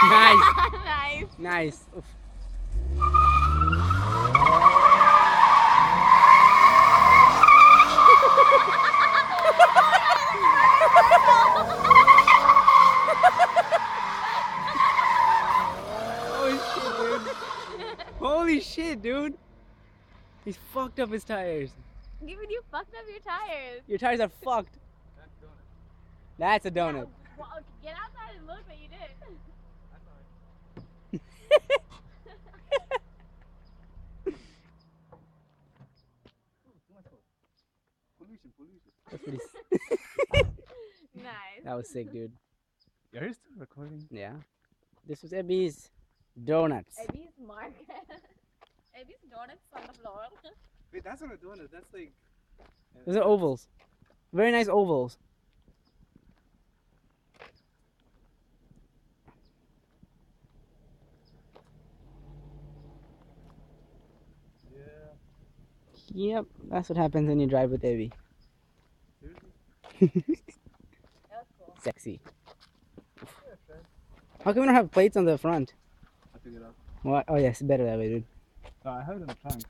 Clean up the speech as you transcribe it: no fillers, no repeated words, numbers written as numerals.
Nice. Nice. Nice. Oof. Holy shit, dude. He's fucked up his tires. Even you fucked up your tires. Your tires are fucked. That's a Yeah, donut. well, get outside and look what you did. That's pretty Nice. That was sick, dude. Are you still recording? Yeah. This was Abby's donuts. Abby's mark. Abby's donuts on the floor. Wait, that's not a donut. That's like. Those are ovals. Very nice ovals. Yeah. Yep, that's what happens when you drive with Abby. Seriously? That was cool. Sexy. How come we don't have plates on the front? I took it off. What? Oh yes, better that way, dude. No, I have it in the trunk.